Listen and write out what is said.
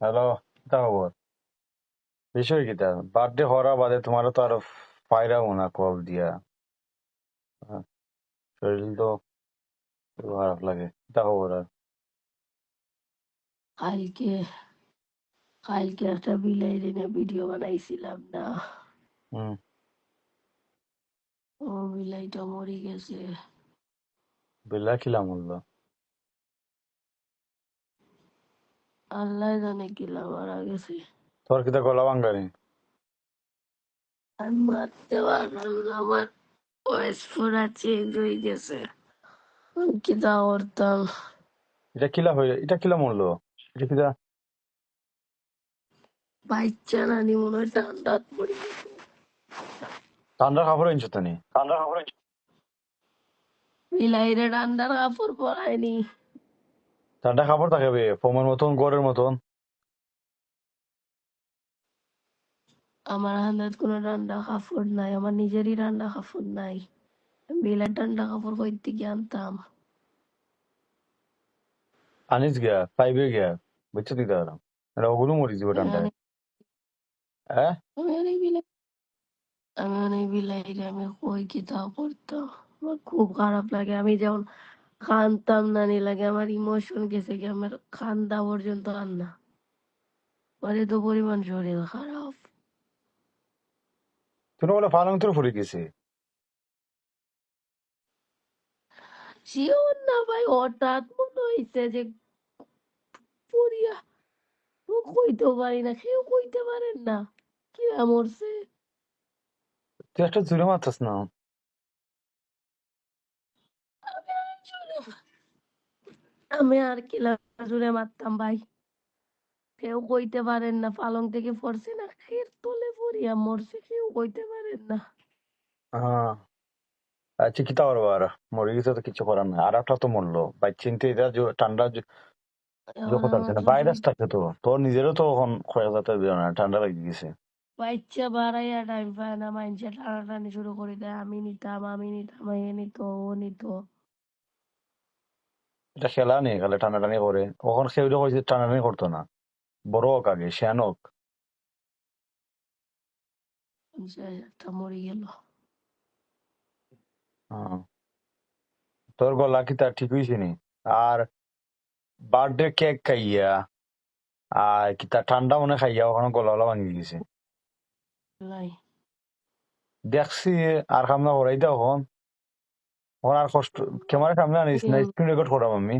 Hello, কিতা খবর? বিষয় কিতা? বার্থডে হওয়ার বাদে তোমার তো আর পাইরাও না কল দিয়া। হ্যাঁ, শরীর তো খুব খারাপ লাগে। কিতা খবর আর? কালকে কালকে একটা বিলাই দিনে ভিডিও বানাইছিলাম না, হুম, ও বিলাইটা মরে গেছে। বিল্লা খিলাম বললো। আল্লাহ জানে কিলা মারা গেছে। তোর কিতা গলা ভাঙ্গানি? আমি মারতে পারলাম না, আমার ভয়েস পুরা চেঞ্জ হয়ে গেছে। আমি কিতা করতাম? এটা কিলা মরলো? এটা কিতা? বাচ্চা নানি মনে হয় ঠান্ডাত মরে গেছে। ঠান্ডা কাপড় আনছো তানি? বিলাইরে ঠান্ডার কাপড় পরায়নি। ঠান্ডা কাপড় থাকবে ফোমের মতন, গড়ের মতন। আমার হাতে কোনো ঠান্ডা কাপড় নাই, আমার নিজেরই ঠান্ডা কাপড় নাই। বিলের ঠান্ডা কাপড় কই থেকে আনতাম? আনিস গিয়া, পাইবে গিয়া। বুঝছো দিতে পারাম। এটা ওগুলো মরি যাবো আমি ঠান্ডায়। অনেক হ্যাঁ? আমি অনেক বিলাই আমি অনেক বিলাইরে আমি কই কিতা করতাম। আমার খুব খারাপ লাগে, আমি যেমন কানতাম নানি লাগে, আমার ইমোশন গেছে কি, আমার কান্দা পর্যন্ত আর না। মানে তো পরিমাণ শরীর খারাপ। তুমি বলে ফালং তোর ফুরে গেছে। শিওর না ভাই, হঠাৎ মনে হয়েছে যে পড়িয়া কইতেও পারি না, কেউ কইতে পারেন না কি মরছে। তুই একটা জুড়ে মারতাস না। আমি আর জোরে- আমি আর কি জুড়ে মারতাম ভাই? কেউ কইতে পারেন না পালং থেকে পড়ছে না খের তলে পড়িয়া মরছে, কেউ কইতে পারেন না। হ্যাঁ, আচ্ছা কিতা করবো আর? মরে গেছে তো কিছু করার নাই। আর একটা তো মরলো বাই চিনতে, এটা ঠান্ডা এখন কথা আমার না, ভাইরাস থাকে তো। তোর নিজেরও তো এখন কয়েক না, ঠান্ডা লেগে গেছে। বাচ্চা বাড়াইয়া টাইম পায় না, মানুষে টানাটানি শুরু করে দেয়, আমি নিতাম, এ নিত, ও নিত। এটা খেলা নেই, খালি টানাটানি করে। ওখান সেও হয়েছে টানাটানি করতো না। বড় হোক আগে, শ্যান হোক। একটা মরে গেল। হ্যাঁ, তোর গলা কি তার ঠিক হয়েছে নি? আর বার্থডে কেক খাইয়া আর কি তার ঠান্ডা মনে খাইয়া ওখানে গলা ভাঙি গেছে। লাই দেখছি। আর খামনা করাই দাও ওখান। ওখান আর কষ্ট। ক্যামেরা সামনে আনিস না, স্ক্রিন রেকর্ড করাম আমি।